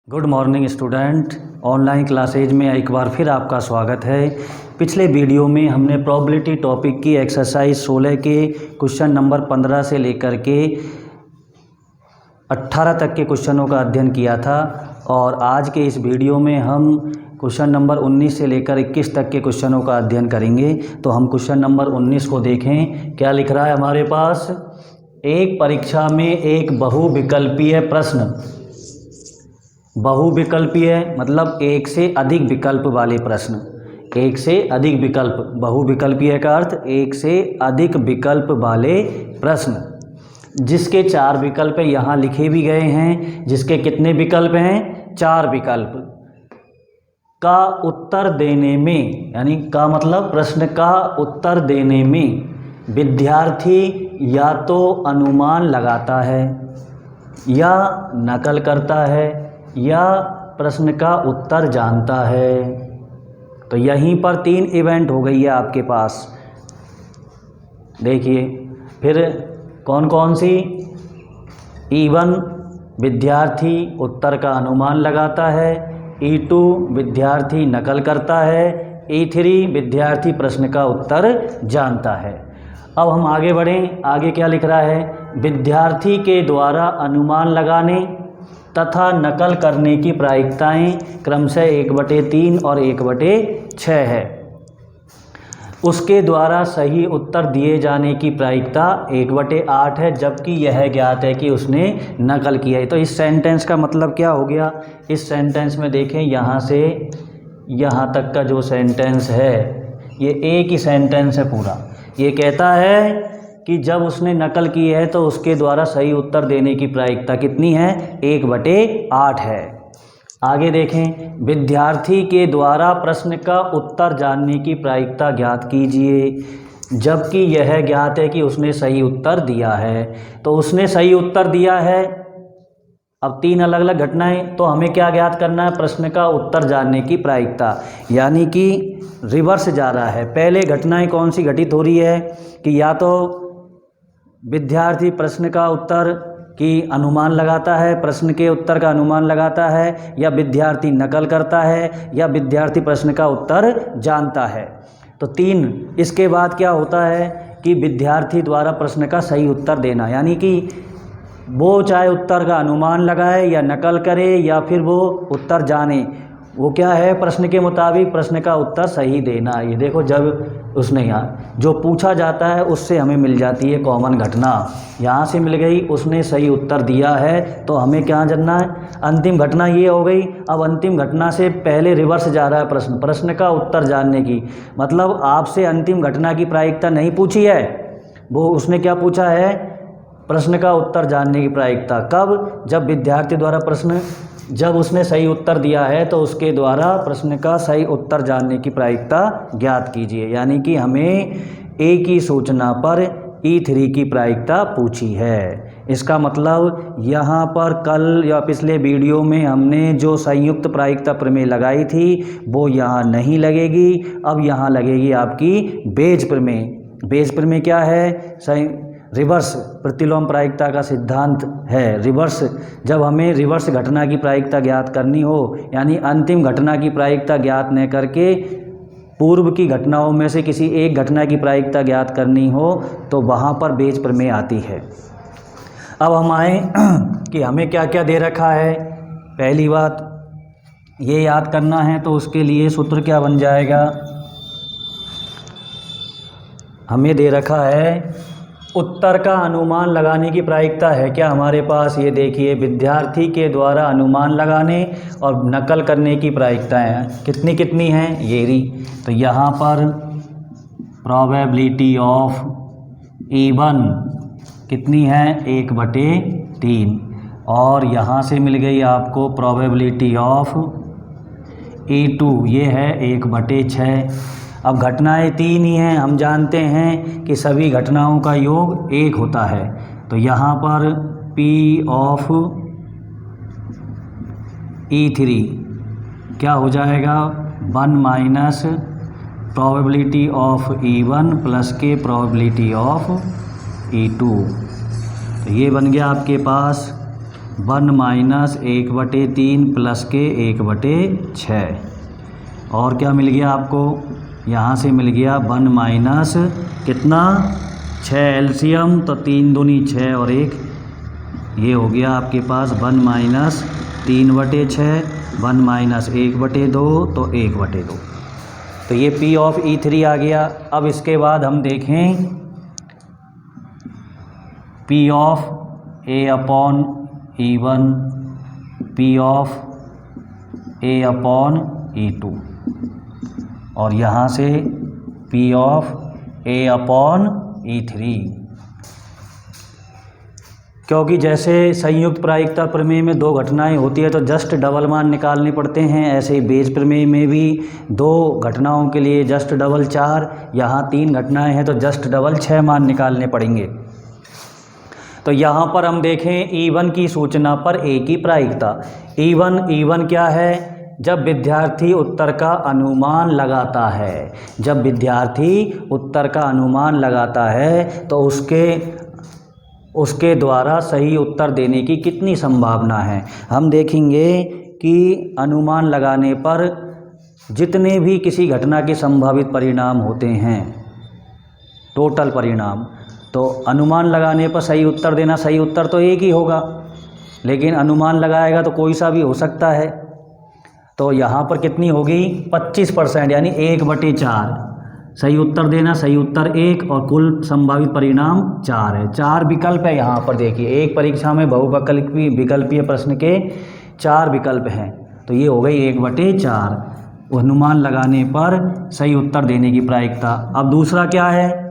Good morning student. Online classes में एक बार फिर आपका स्वागत है। पिछले वीडियो में हमने प्रोबेबिलिटी टॉपिक की एक्सरसाइज 16 के क्वेश्चन नंबर 15 से लेकर के 18 तक के क्वेश्चनों का अध्ययन किया था और आज के इस वीडियो में हम क्वेश्चन नंबर 19 से लेकर 21 तक के क्वेश्चनों का अध्ययन करेंगे। तो हम क्वेश्चन नंबर 19 को देखें। क्या लिख रहा है हमारे पास? एक परीक्षा में एक बहुविकल्पीय प्रश्न, बहुविकल्पीय मतलब एक से अधिक विकल्प वाले प्रश्न, एक से अधिक विकल्प, बहुविकल्पीय का अर्थ एक से अधिक विकल्प वाले प्रश्न जिसके 4 विकल्प यहाँ लिखे भी गए हैं। जिसके कितने विकल्प हैं? 4 विकल्प का उत्तर देने में, यानी का मतलब प्रश्न का उत्तर देने में विद्यार्थी या तो अनुमान लगाता है या नकल करता है या प्रश्न का उत्तर जानता है। तो यहीं पर 3 इवेंट हो गई है आपके पास। देखिए फिर कौन कौन सी? E1 विद्यार्थी उत्तर का अनुमान लगाता है, E2 विद्यार्थी नकल करता है, E3 विद्यार्थी प्रश्न का उत्तर जानता है। अब हम आगे बढ़ें। आगे क्या लिख रहा है? विद्यार्थी के द्वारा अनुमान लगाने तथा नकल करने की प्रायिकताएं क्रमशः 1/3 और 1/6 है। उसके द्वारा सही उत्तर दिए जाने की प्रायिकता 1/8 है, जबकि यह ज्ञात है कि उसने नकल किया है। तो इस सेंटेंस का मतलब क्या हो गया? इस सेंटेंस में देखें, यहाँ से यहाँ तक का जो सेंटेंस है ये एक ही सेंटेंस है पूरा। ये कहता है कि जब उसने नकल की है तो उसके द्वारा सही उत्तर देने की प्रायिकता कितनी है? 1/8 है। आगे देखें, विद्यार्थी के द्वारा प्रश्न का उत्तर जानने की प्रायिकता ज्ञात कीजिए, जबकि यह ज्ञात है कि उसने सही उत्तर दिया है। तो उसने सही उत्तर दिया है। अब 3 अलग अलग घटनाएं, तो हमें क्या ज्ञात करना है? प्रश्न का उत्तर जानने की प्रायिकता, यानी कि रिवर्स जा रहा है। पहले घटनाएं कौन सी घटित हो रही है कि या तो विद्यार्थी प्रश्न का उत्तर की अनुमान लगाता है, प्रश्न के उत्तर का अनुमान लगाता है, या विद्यार्थी नकल करता है, या विद्यार्थी प्रश्न का उत्तर जानता है। तो 3। इसके बाद क्या होता है कि विद्यार्थी द्वारा प्रश्न का सही उत्तर देना, यानी कि वो चाहे उत्तर का अनुमान लगाए या नकल करे या फिर वो उत्तर जाने, वो क्या है? प्रश्न के मुताबिक प्रश्न का उत्तर सही देना। ये देखो, जब उसने यहाँ जो पूछा जाता है उससे हमें मिल जाती है कॉमन घटना। यहाँ से मिल गई, उसने सही उत्तर दिया है, तो हमें क्या जानना है? अंतिम घटना ये हो गई। अब अंतिम घटना से पहले रिवर्स जा रहा है प्रश्न, प्रश्न का उत्तर जानने की। मतलब आपसे अंतिम घटना की प्रायिकता नहीं पूछी है, वो उसने क्या पूछा है? प्रश्न का उत्तर जानने की प्रायिकता। कब? जब विद्यार्थी द्वारा प्रश्न, जब उसने सही उत्तर दिया है तो उसके द्वारा प्रश्न का सही उत्तर जानने की प्रायिकता ज्ञात कीजिए। यानी कि हमें एक ही सूचना पर E3 की प्रायिकता पूछी है। इसका मतलब यहाँ पर कल या पिछले वीडियो में हमने जो संयुक्त प्रायिकता प्रमेय लगाई थी वो यहाँ नहीं लगेगी। अब यहाँ लगेगी आपकी बेज प्रमेय। बेज प्रमेय क्या है? रिवर्स प्रतिलोम प्रायिकता का सिद्धांत है। रिवर्स, जब हमें रिवर्स घटना की प्रायिकता ज्ञात करनी हो, यानी अंतिम घटना की प्रायिकता ज्ञात न करके पूर्व की घटनाओं में से किसी एक घटना की प्रायिकता ज्ञात करनी हो, तो वहाँ पर बेज प्रमेय आती है। अब हम आए कि हमें क्या क्या दे रखा है। पहली बात ये याद करना है, तो उसके लिए सूत्र क्या बन जाएगा? हमें दे रखा है उत्तर का अनुमान लगाने की प्रायिकता है क्या हमारे पास? ये देखिए, विद्यार्थी के द्वारा अनुमान लगाने और नकल करने की प्रायिकताएं कितनी कितनी हैं? ये रही। तो यहाँ पर प्रोबेबिलिटी ऑफ E1 कितनी है? 1/3। और यहाँ से मिल गई आपको प्रोबेबिलिटी ऑफ E2, ये है 1/6। अब घटनाएं 3 ही हैं। हम जानते हैं कि सभी घटनाओं का योग 1 होता है। तो यहाँ पर P ऑफ E3 क्या हो जाएगा? 1 minus probability of E1 plus के प्रोबेबिलिटी ऑफ E2। तो ये बन गया आपके पास 1 माइनस 1/3 प्लस के 1/6। और क्या मिल गया आपको, यहाँ से मिल गया 1 माइनस कितना 6 एलसीएम, तो 3 दूनी 6 और 1, ये हो गया आपके पास 1 माइनस 3/6, 1 माइनस 1/2, तो 1/2। तो ये P ऑफ E3 आ गया। अब इसके बाद हम देखें P of A/E1, P of A/E2 और यहाँ से P ऑफ A/E3। क्योंकि जैसे संयुक्त प्रायिकता प्रमेय में 2 घटनाएं होती है तो जस्ट डबल मान निकालने पड़ते हैं, ऐसे ही बेज प्रमेय में भी 2 घटनाओं के लिए जस्ट डबल 4, यहाँ 3 घटनाएं हैं तो जस्ट डबल 6 मान निकालने पड़ेंगे। तो यहाँ पर हम देखें E1 की सूचना पर A की प्रायिकता। E1 क्या है, जब विद्यार्थी उत्तर का अनुमान लगाता है, जब विद्यार्थी उत्तर का अनुमान लगाता है तो उसके द्वारा सही उत्तर देने की कितनी संभावना है। हम देखेंगे कि अनुमान लगाने पर जितने भी किसी घटना के संभावित परिणाम होते हैं, टोटल परिणाम, तो अनुमान लगाने पर सही उत्तर देना, सही उत्तर तो एक ही होगा, लेकिन अनुमान लगाएगा तो कोई सा भी हो सकता है। तो यहाँ पर कितनी होगी 25%, यानी 1/4 सही उत्तर देना, सही उत्तर 1 और कुल संभावित परिणाम 4 है। 4 विकल्प है यहाँ पर, देखिए एक परीक्षा में बहुविकल्पीय विकल्पीय प्रश्न के 4 विकल्प हैं, तो ये हो गई 1/4 अनुमान लगाने पर सही उत्तर देने की प्रायिकता। अब दूसरा क्या है,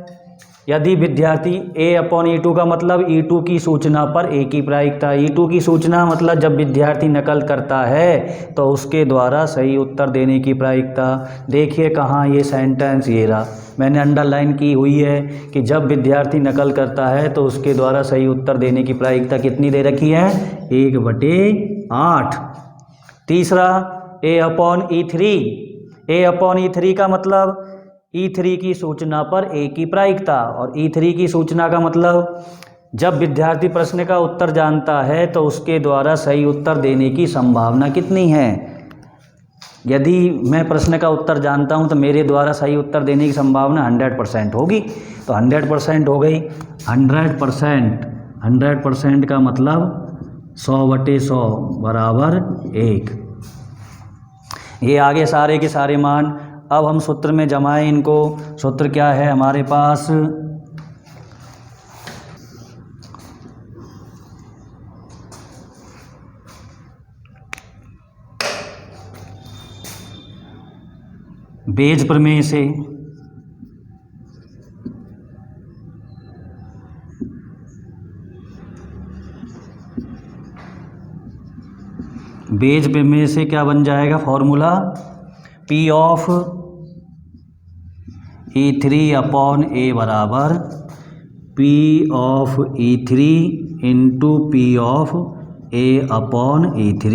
यदि विद्यार्थी A/E2 का मतलब E2 की सूचना पर A की प्रायिकता। E2 की सूचना मतलब जब विद्यार्थी नकल करता है तो उसके द्वारा सही उत्तर देने की प्रायिकता। देखिए कहाँ ये सेंटेंस, ये रहा, मैंने अंडरलाइन की हुई है कि जब विद्यार्थी नकल करता है तो उसके द्वारा सही उत्तर देने की प्रायिकता कितनी दे रखी है, 1/8। तीसरा A/E3। A/E3 का मतलब E3 की सूचना पर A की प्रायिकता, और E3 की सूचना का मतलब जब विद्यार्थी प्रश्न का उत्तर जानता है तो उसके द्वारा सही उत्तर देने की संभावना कितनी है। यदि मैं प्रश्न का उत्तर जानता हूं तो मेरे द्वारा सही उत्तर देने की संभावना 100% होगी, तो 100% हो गई। 100% का मतलब 100/100 बराबर 1। ये आगे सारे के सारे मान। अब हम सूत्र में जमाएं इनको। सूत्र क्या है हमारे पास, बेज प्रमेय से क्या बन जाएगा फॉर्मूला, P ऑफ E3/A बराबर P of E3 into P of A/E3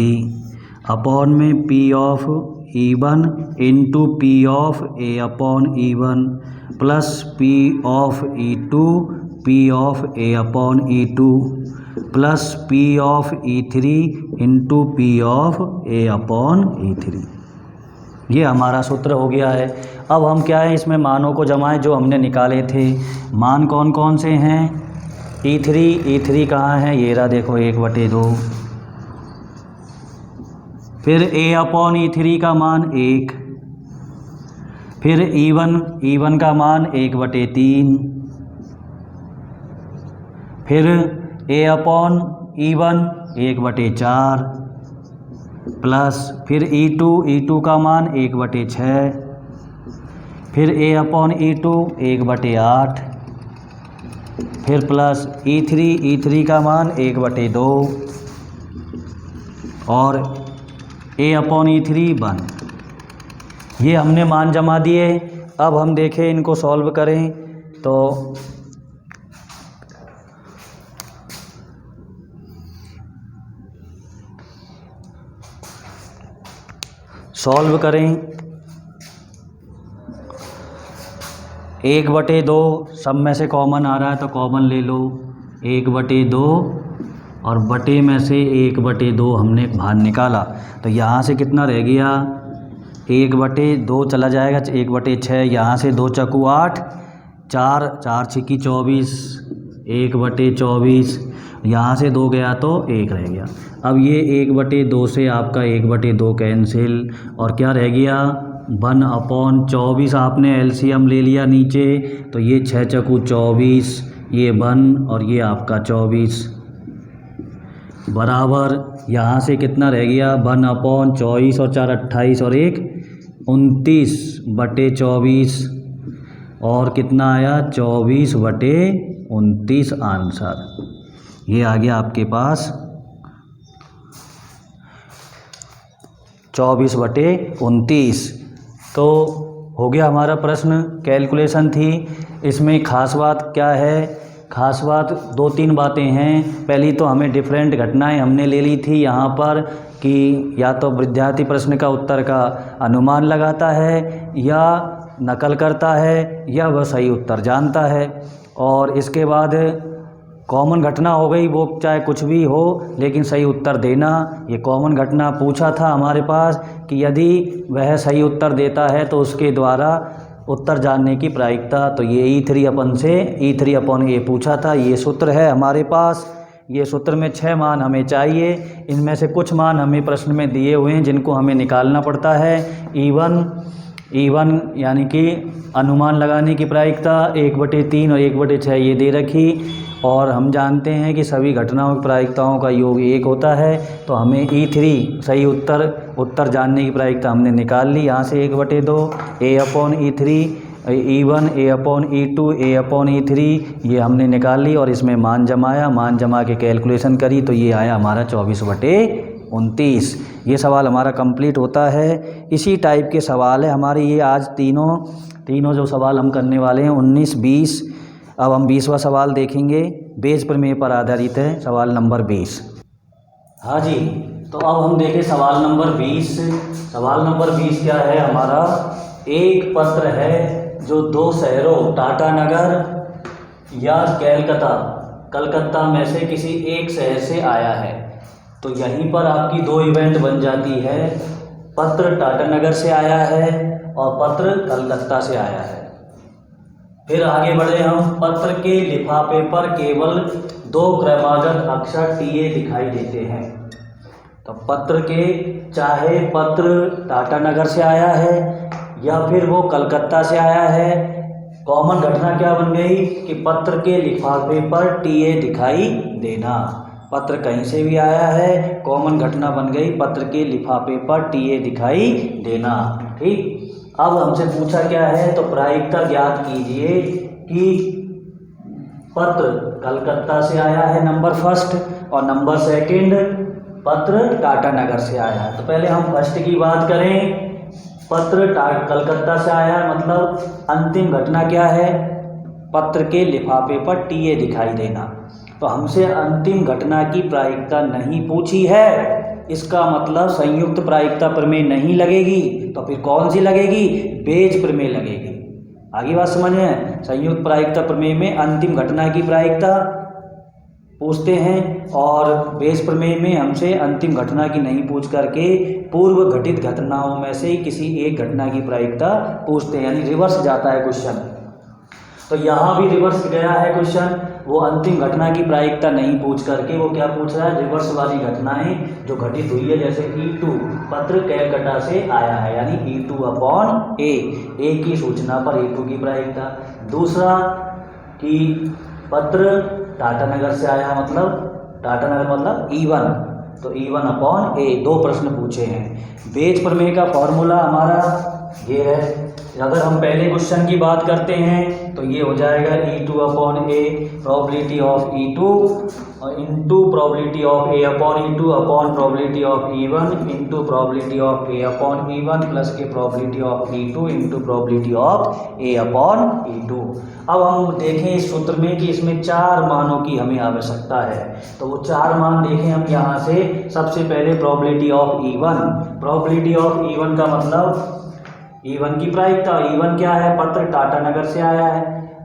upon में P of E1 into P of A/E1 plus P of E2 P of A/E2 plus P of E3 into P of A/E3। ये हमारा सूत्र हो गया है। अब हम क्या है, इसमें मानों को जमाएं जो हमने निकाले थे। मान कौन कौन से हैं, E3 कहाँ है, ये रहा देखो 1/2। फिर A/E3 का मान 1, फिर E1 का मान 1/3, फिर A/E1 1/4 प्लस फिर E2 का मान 1/6, फिर A/E2 1/8, फिर प्लस E3 का मान 1/2 और A/E3 1। ये हमने मान जमा दिए। अब हम देखें इनको सॉल्व करें तो सॉल्व करें 1/2 सब में से कॉमन आ रहा है तो कॉमन ले लो। 1/2 और बटे में से 1/2 हमने बाहर निकाला, तो यहाँ से कितना रह गया, 1/2 चला जाएगा, 1/6, यहाँ से 2 चक्कू 8, 4 4 छिक्की 24, 1/24, यहाँ से 2 गया तो 1 रह गया। अब ये 1/2 से आपका 1/2 कैंसिल, और क्या रह गया, 1/24 आपने एलसीएम ले लिया नीचे, तो ये 6 चक्कू 24, ये 1 और ये आपका 24 बराबर, यहाँ से कितना रह गया, 1/24 और 4 28 और 1 29/24, और कितना आया, 24/29 आंसर। ये आ गया आपके पास 24/29। तो हो गया हमारा प्रश्न, कैलकुलेशन थी। इसमें ख़ास बात क्या है, ख़ास बात 2-3 बातें हैं। पहली तो हमें डिफरेंट घटनाएं हमने ले ली थी यहाँ पर, कि या तो विद्यार्थी प्रश्न का उत्तर का अनुमान लगाता है, या नकल करता है, या वह सही उत्तर जानता है। और इसके बाद कॉमन घटना हो गई, वो चाहे कुछ भी हो लेकिन सही उत्तर देना। ये कॉमन घटना पूछा था हमारे पास कि यदि वह सही उत्तर देता है तो उसके द्वारा उत्तर जानने की प्रायिकता, तो ये E3/A पूछा था। ये सूत्र है हमारे पास। ये सूत्र में 6 मान हमें चाहिए, इनमें से कुछ मान हमें प्रश्न में दिए हुए हैं जिनको हमें निकालना पड़ता है। E1 यानी कि अनुमान लगाने की प्रायिकता 1/3 और 1/6 ये दे रखी, और हम जानते हैं कि सभी घटनाओं की प्रायिकताओं का योग 1 होता है। तो हमें E3 सही उत्तर जानने की प्रायिकता हमने निकाल ली। यहाँ से 1/2 A/E3, E1 A/E2 A/E3 ये हमने निकाल ली, और इसमें मान जमा के कैलकुलेशन करी, तो ये आया हमारा 24/29। ये सवाल हमारा कंप्लीट होता है। इसी टाइप के सवाल है हमारे ये आज तीनों जो सवाल हम करने वाले हैं, 19 20। अब हम 20वां सवाल देखेंगे, बेज प्रमेय पर आधारित है सवाल नंबर 20। हाँ जी, तो अब हम देखें सवाल नंबर 20। सवाल नंबर 20 क्या है हमारा, एक पत्र है जो 2 शहरों टाटानगर या कलकत्ता में से किसी एक शहर से आया है। तो यहीं पर आपकी 2 इवेंट बन जाती है, पत्र टाटानगर से आया है और पत्र कलकत्ता से आया है। फिर आगे बढ़े हम, पत्र के लिफाफे पर केवल 2 क्रमागत अक्षर टीए दिखाई देते हैं। तो चाहे पत्र टाटानगर से आया है या फिर वो कलकत्ता से आया है, कॉमन घटना क्या बन गई कि पत्र के लिफाफे पर टीए दिखाई देना। पत्र कहीं से भी आया है, कॉमन घटना बन गई पत्र के लिफाफे पर टीए दिखाई देना। ठीक, अब हमसे पूछा क्या है, तो प्रायिकता ज्ञात कीजिए कि पत्र कलकत्ता से आया है नंबर फर्स्ट, और नंबर सेकंड पत्र टाटानगर से आया है। तो पहले हम फर्स्ट की बात करें, पत्र कलकत्ता से आया है, मतलब अंतिम घटना क्या है, पत्र के लिफाफे पर टीए दिखाई देना। तो हमसे अंतिम घटना की प्रायिकता नहीं पूछी है, इसका मतलब संयुक्त प्रायिकता प्रमेय नहीं लगेगी। तो फिर कौन सी लगेगी, बेज प्रमेय लगेगी। आगे बात समझ में, संयुक्त प्रायिकता प्रमेय में अंतिम घटना की प्रायिकता पूछते हैं, और बेज प्रमेय में हमसे अंतिम घटना की नहीं पूछ करके पूर्व घटित घटनाओं में से किसी एक घटना की प्रायिकता पूछते हैं, यानी रिवर्स जाता है क्वेश्चन। तो यहाँ भी रिवर्स गया है क्वेश्चन, वो अंतिम घटना की प्रायिकता नहीं पूछ करके वो क्या पूछ रहा है, रिवर्स वाली घटनाएं जो घटित हुई है, जैसे E2 पत्र कैलकाटा से आया है, यानी E2/A, ए की सूचना पर E2 की प्रायिकता। दूसरा कि पत्र टाटानगर से आया, मतलब टाटानगर मतलब E1, तो E1/A, 2 प्रश्न पूछे हैं। बेज प्रमेय का फॉर्मूला हमारा ये है, अगर हम पहले क्वेश्चन की बात करते हैं तो ये हो जाएगा E2/A, probability of E2 into probability of A/E2 upon probability of E1 into probability of A/E1 plus के probability of E2 into probability of A/E2। अब हम देखें इस सूत्र में कि इसमें 4 मानों की हमें आवश्यकता है, तो वो 4 मान देखें हम यहाँ से। सबसे पहले probability of E1, probability of E1 का मतलब E1 की प्रायिकता। E1 क्या है, पत्र टाटानगर से आया है,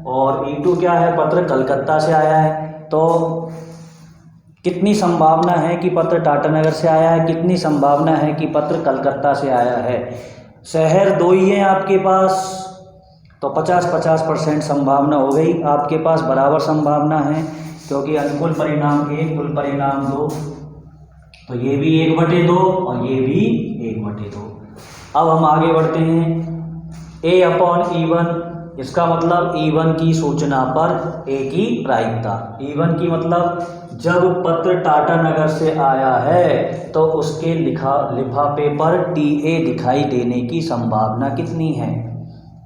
और E2 क्या है, पत्र कलकत्ता से आया है। तो कितनी संभावना है कि पत्र टाटानगर से आया है, कितनी संभावना है कि पत्र कलकत्ता से आया है। शहर दो ही हैं आपके पास, तो 50-50% संभावना हो गई आपके पास, बराबर संभावना है, क्योंकि अनुकूल परिणाम 1 कुल परिणाम 2, तो ये भी 1/2 और ये भी 1/2। अब हम आगे बढ़ते हैं। A/E1, इसका मतलब E1 की सूचना पर A की प्रायिकता। E1 की मतलब जब पत्र टाटानगर से आया है तो उसके लिफाफे पर TA दिखाई देने की संभावना कितनी है,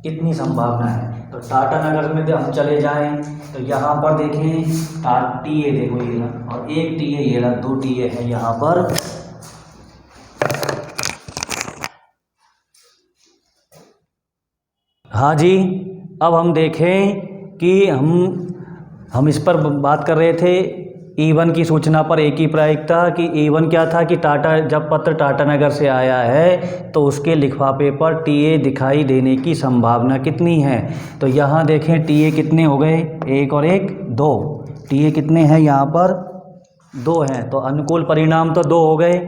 कितनी संभावना है। तो टाटानगर में हम चले जाएं तो यहाँ पर देखें TA देखो ये रहा, और एक TA ये रहा, 2 TA है यहाँ पर। हाँ जी, अब हम देखें कि हम इस पर बात कर रहे थे E1 की सूचना पर A की प्रायिकता, कि E1 क्या था कि जब पत्र टाटानगर से आया है तो उसके लिफाफे पर TA दिखाई देने की संभावना कितनी है। तो यहाँ देखें TA कितने हो गए, 1 और 1 2, TA कितने हैं यहाँ पर 2 हैं, तो अनुकूल परिणाम तो 2 हो गए।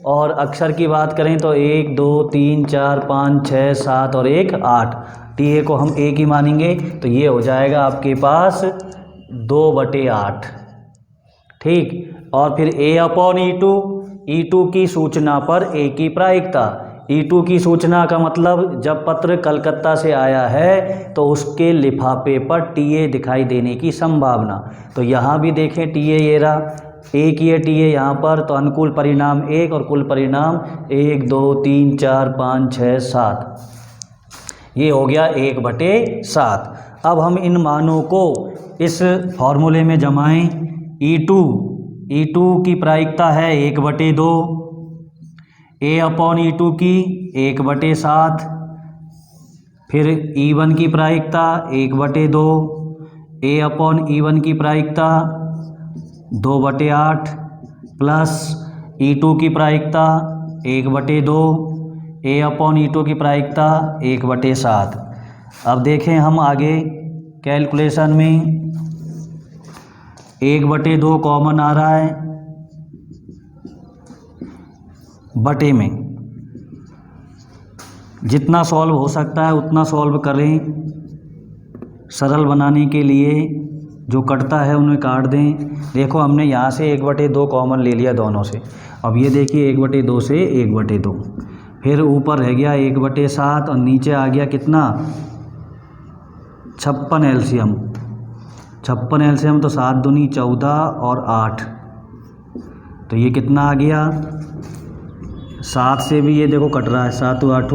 और अक्षर की बात करें तो 1 2 3 4 5 6 7 और 1 8, TA को हम 1 ही मानेंगे, तो ये हो जाएगा आपके पास 2/8। ठीक, और फिर A/E2, E2 की सूचना पर A की प्रायिकता। E2 की सूचना का मतलब जब पत्र कलकत्ता से आया है तो उसके लिफाफे पर TA दिखाई देने की संभावना। तो यहाँ भी देखें TA ये रहा, 1 ये TA यहाँ पर, तो अनुकूल परिणाम 1 और कुल परिणाम 1 2 3 4 5 6 7, ये हो गया 1/7। अब हम इन मानों को इस फॉर्मूले में जमाएं। E2 की प्रायिकता है 1/2, A/E2 की 1/7, फिर E1 की प्रायिकता 1/2, A/E1 की प्रायिकता 2/8, प्लस E2 की प्रायिकता 1/2, A/E2 की प्रायिकता 1/7। अब देखें हम आगे कैलकुलेशन में 1/2 कॉमन आ रहा है, बटे में जितना सॉल्व हो सकता है उतना सॉल्व करें, सरल बनाने के लिए जो कटता है उन्हें काट दें। देखो हमने यहाँ से 1/2 कॉमन ले लिया दोनों से, अब ये देखिए 1/2 से 1/2, फिर ऊपर रह गया 1/7 और नीचे आ गया कितना 56 एलसीएम। 56 एलसीएम तो 7 दूनी 14 और 8, तो ये कितना आ गया 7 से भी ये देखो कट रहा है, 7 8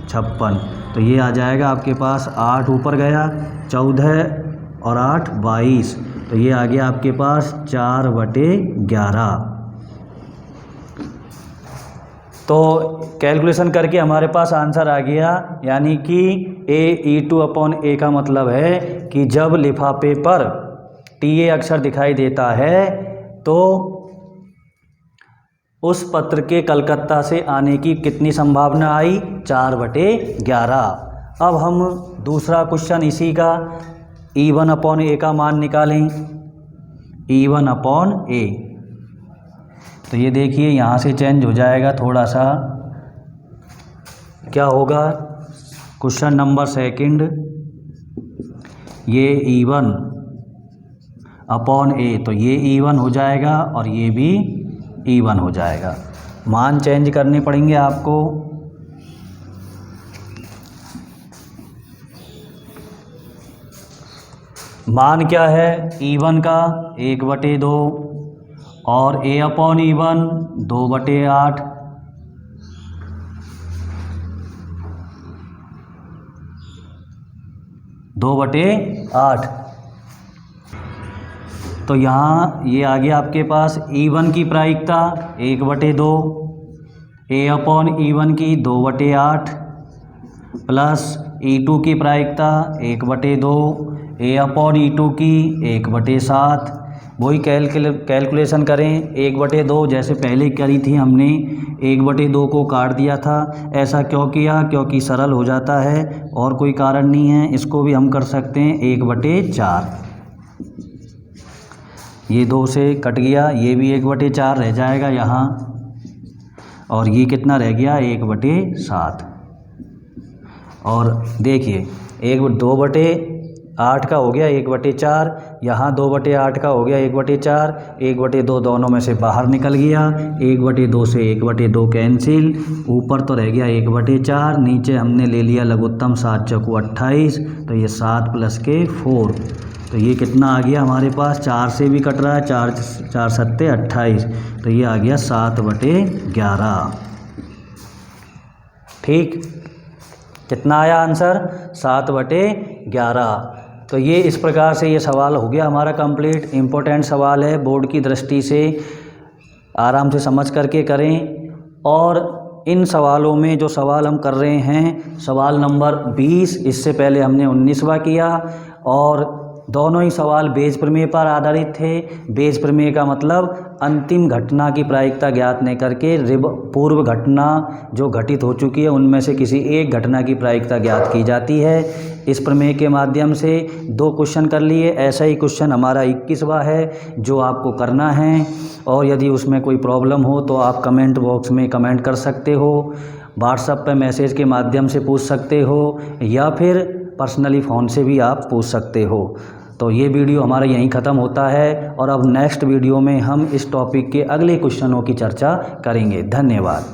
56, तो ये आ जाएगा आपके पास 8 ऊपर गया 14 और 8 22, तो ये आ गया आपके पास 4/11। तो कैलकुलेशन करके हमारे पास आंसर आ गया, यानी कि A/E2 का मतलब है कि जब लिफाफे पर TA अक्षर दिखाई देता है तो उस पत्र के कलकत्ता से आने की कितनी संभावना आई, 4/11। अब हम दूसरा क्वेश्चन इसी का E1/A का मान निकालें। E1/A, तो ये देखिए यहाँ से चेंज हो जाएगा थोड़ा सा, क्या होगा क्वेश्चन नंबर 2, ये E1/A, तो ये E1 हो जाएगा और ये भी E1 हो जाएगा। मान चेंज करने पड़ेंगे आपको। मान क्या है E1 का 1/2 और A/E1 2/8, तो यहाँ ये आ गया आपके पास E1 की प्रायिकता 1/2, A/E1 की 2/8, प्लस E2 की प्रायिकता 1/2, A/E2 की 1/7। वही कैलकुलेशन करें 1/2 जैसे पहले करी थी हमने, 1/2 को काट दिया था। ऐसा क्यों किया, क्योंकि सरल हो जाता है और कोई कारण नहीं है। इसको भी हम कर सकते हैं 1/4। ये 2 से कट गया, ये भी 1/4 रह जाएगा यहाँ, और ये कितना रह गया 1/7। और देखिए 2/8 का हो गया 1/4, यहाँ 2/8 का हो गया 1/4, 1/2 दोनों में से बाहर निकल गया, 1/2 से 1/2 कैंसिल, ऊपर तो रह गया 1/4, नीचे हमने ले लिया लघुत्तम 7 चौको 28, तो ये 7 + के 4, तो ये कितना आ गया हमारे पास, 4 से भी कट रहा है, 4 सत्ते 28, तो ये आ गया 7/11। ठीक, कितना आया आंसर, 7/11। तो ये इस प्रकार से ये सवाल हो गया हमारा कंप्लीट। इम्पोर्टेंट सवाल है, बोर्ड की दृष्टि से आराम से समझ करके करें। और इन सवालों में जो सवाल हम कर रहे हैं, सवाल नंबर 20, इससे पहले हमने 19वां किया, और दोनों ही सवाल बेज प्रमेय पर आधारित थे। बेज प्रमेय का मतलब अंतिम घटना की प्रायिकता ज्ञात नहीं करके पूर्व घटना जो घटित हो चुकी है उनमें से किसी एक घटना की प्रायिकता ज्ञात की जाती है। इस प्रमेय के माध्यम से 2 क्वेश्चन कर लिए। ऐसा ही क्वेश्चन हमारा 21वां है जो आपको करना है, और यदि उसमें कोई प्रॉब्लम हो तो आप कमेंट बॉक्स में कमेंट कर सकते हो, व्हाट्सएप पर मैसेज के माध्यम से पूछ सकते हो, या फिर पर्सनली फ़ोन से भी आप पूछ सकते हो। तो ये वीडियो हमारा यहीं ख़त्म होता है, और अब नेक्स्ट वीडियो में हम इस टॉपिक के अगले क्वेश्चनों की चर्चा करेंगे। धन्यवाद।